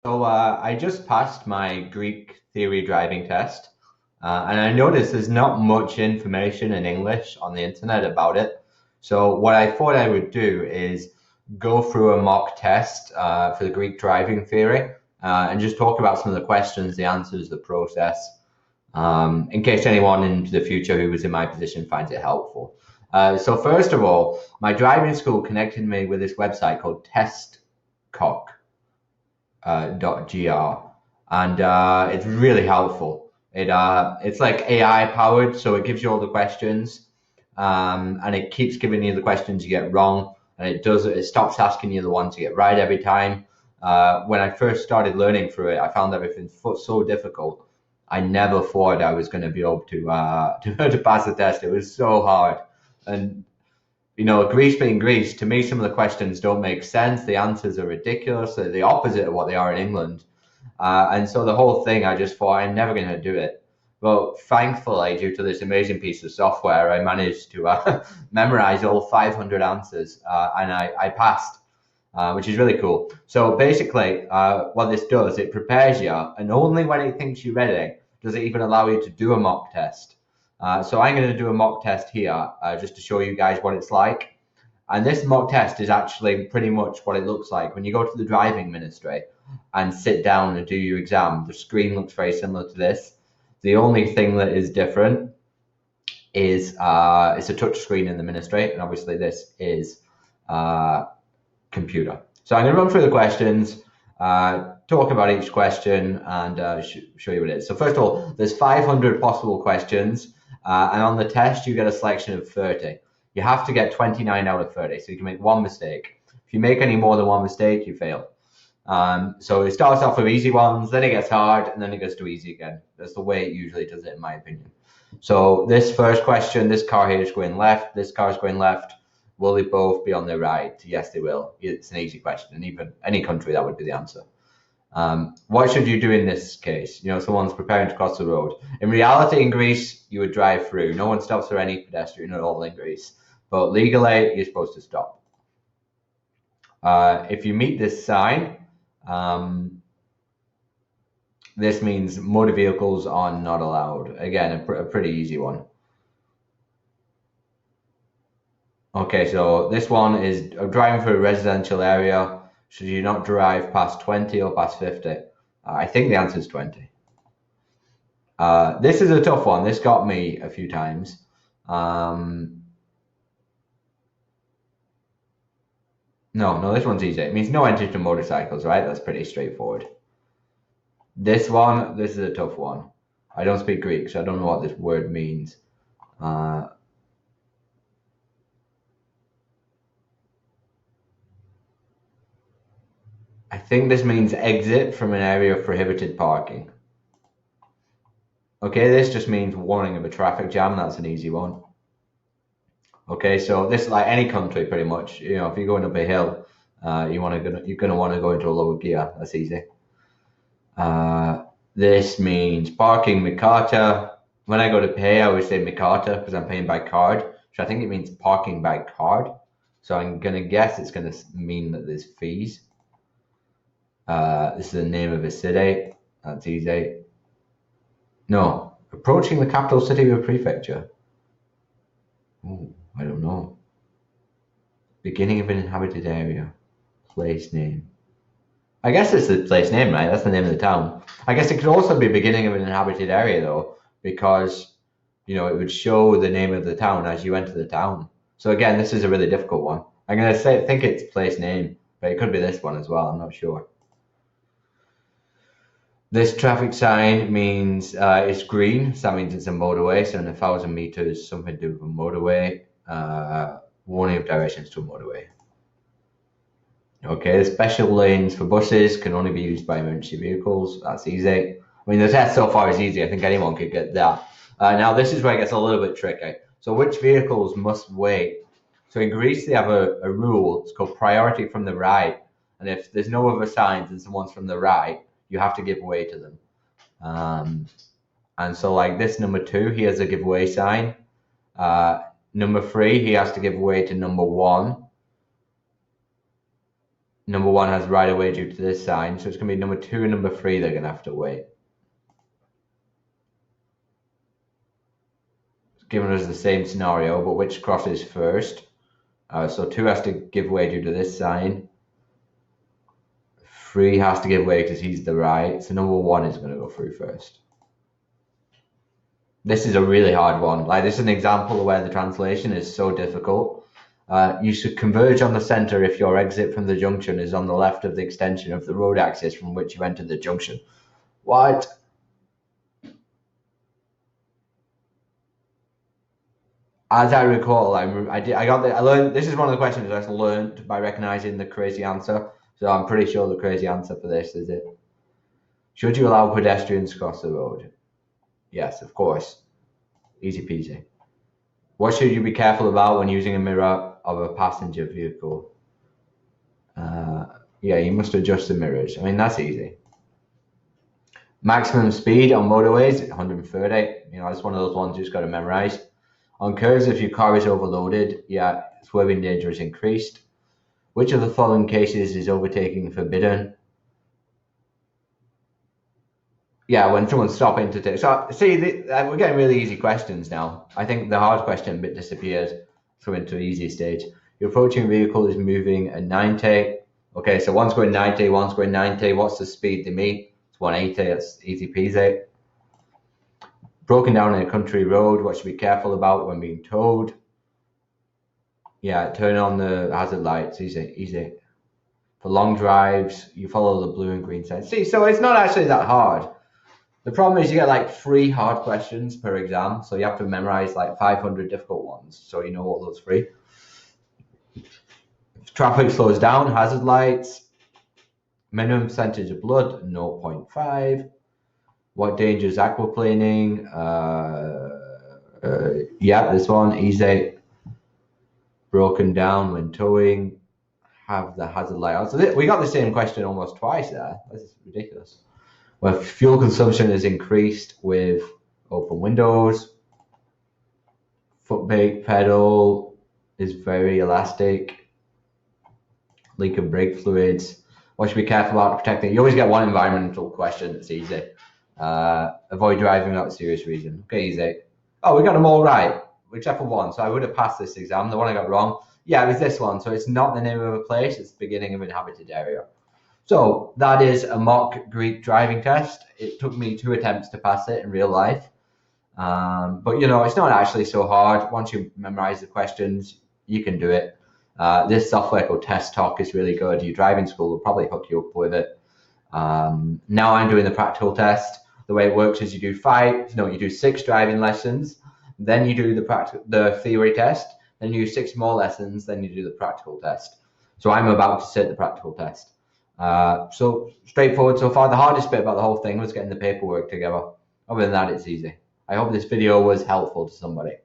I just passed my Greek theory driving test, and I noticed there's not much information in English on the internet about it. So what I thought I would do is go through a mock test for the Greek driving theory, and just talk about some of the questions, the answers, the process, in case anyone in the future who was in my position finds it helpful. So first of all, my driving school connected me with this website called Testcock. .gr, and it's really helpful. It's like AI powered, so it gives you all the questions, and it keeps giving you the questions you get wrong, and it stops asking you the ones you get right every time. When I first started learning through it, I found everything so difficult. I never thought I was going to be able to to pass the test. It was so hard, and Greece being Greece, to me, some of the questions don't make sense. The answers are ridiculous. They're the opposite of what they are in England. And so the whole thing, I just thought, I'm never going to do it. But thankfully, due to this amazing piece of software, I managed to memorize all 500 answers, and I passed, which is really cool. So basically, what this does, it prepares you, and only when it thinks you're ready does it even allow you to do a mock test. So I'm going to do a mock test here just to show you guys what it's like. And this mock test is actually pretty much what it looks like when you go to the driving ministry and sit down and do your exam. The screen looks very similar to this. The only thing that is different is it's a touch screen in the ministry, and obviously this is computer. So I'm going to run through the questions, talk about each question, and show you what it is. So first of all, there's 500 possible questions. And on the test, you get a selection of 30. You have to get 29 out of 30, so you can make one mistake. If you make any more than one mistake, you fail. So it starts off with easy ones, then it gets hard, and then it goes to easy again. That's the way it usually does it, in my opinion. So this first question, this car here is going left, this car is going left. Will they both be on the right? Yes, they will. It's an easy question, and even any country, that would be the answer. What should you do in this case? Someone's preparing to cross the road. In reality, in Greece, you would drive through. No one stops for any pedestrian at all in Greece. But legally, you're supposed to stop. If you meet this sign, this means motor vehicles are not allowed. Again, a pretty easy one. Okay, so this one is driving through a residential area. Should you not drive past 20 or past 50? I think the answer is 20. This is a tough one. This got me a few times. No, this one's easy. It means no entry to motorcycles, right? That's pretty straightforward. This is a tough one. I don't speak Greek, so I don't know what this word means. I think this means exit from an area of prohibited parking. Okay, this just means warning of a traffic jam. That's an easy one. Okay, so this is like any country pretty much. If you're going up a hill, you're gonna want to go into a lower gear. That's easy. This means parking mikata. When I go to pay, I always say mikata because I'm paying by card. So I think it means parking by card. So I'm gonna guess it's gonna mean that there's fees. This is the name of a city. That's easy. No, approaching the capital city of a prefecture. Oh, I don't know. Beginning of an inhabited area. Place name. I guess it's the place name, right? That's the name of the town. I guess it could also be beginning of an inhabited area, though, because, it would show the name of the town as you enter the town. So again, this is a really difficult one. I'm going to think it's place name, but it could be this one as well. I'm not sure. This traffic sign means it's green, so that means it's a motorway. So in 1,000 meters, something to do with a motorway. Warning of directions to a motorway. Okay, the special lanes for buses can only be used by emergency vehicles. That's easy. I mean, the test so far is easy. I think anyone could get that. Now, this is where it gets a little bit tricky. So which vehicles must wait? So in Greece, they have a rule. It's called priority from the right. And if there's no other signs and someone's from the right, you have to give way to them. And so like this number 2, he has a giveaway sign. Number 3, he has to give way to number 1. Number 1 has right away due to this sign, so it's going to be number 2 and number 3 they're going to have to wait. It's giving us the same scenario, but which crosses first? So 2 has to give way due to this sign. 3 has to give way because he's the right, so number 1 is going to go through first. This is a really hard one. Like, this is an example of where the translation is so difficult. You should converge on the center if your exit from the junction is on the left of the extension of the road axis from which you entered the junction. What? As I recall, I learned, this is one of the questions I learned by recognizing the crazy answer. So I'm pretty sure the crazy answer for this is it. Should you allow pedestrians to cross the road? Yes, of course. Easy peasy. What should you be careful about when using a mirror of a passenger vehicle? Yeah, you must adjust the mirrors. I mean, that's easy. Maximum speed on motorways, 130. You know, it's one of those ones you just got to memorize. On curves, if your car is overloaded, yeah, swerving danger is increased. Which of the following cases is overtaking forbidden? Yeah, when someone's stopping to take. So, see, we're getting really easy questions now. I think the hard question bit disappeared, so into the easy stage. Your approaching vehicle is moving at 90. Okay, so one's going 90, one's going 90. What's the speed they meet? It's 180. It's easy peasy. Broken down in a country road, what should we be careful about when being towed? Yeah, turn on the hazard lights. Easy. For long drives, you follow the blue and green signs. See, so it's not actually that hard. The problem is you get like 3 hard questions per exam, so you have to memorize like 500 difficult ones, so you know all those 3. If traffic slows down, hazard lights. Minimum percentage of blood, 0.5. What danger is aquaplaning? Yeah, this one, easy. Broken down when towing. Have the hazard light out. So we got the same question almost twice there. This is ridiculous. Where fuel consumption is increased with open windows. Foot brake pedal is very elastic. Leak of brake fluids. What should we be careful about protecting? You always get one environmental question that's easy. Avoid driving without a serious reason. Okay, easy. Oh, we got them all right, except for one. So I would have passed this exam. The one I got wrong, yeah, it was this one. So it's not the name of a place, it's the beginning of an inhabited area. So that is a mock Greek driving test. It took me 2 attempts to pass it in real life. But, you know, it's not actually so hard. Once you memorize the questions, you can do it. This software called Test Talk is really good. Your driving school will probably hook you up with it. Now I'm doing the practical test. The way it works is you do 6 driving lessons, then you do the theory test, then you do 6 more lessons, then you do the practical test. So I'm about to sit the practical test. So straightforward so far. The hardest bit about the whole thing was getting the paperwork together. Other than that, it's easy. I hope this video was helpful to somebody.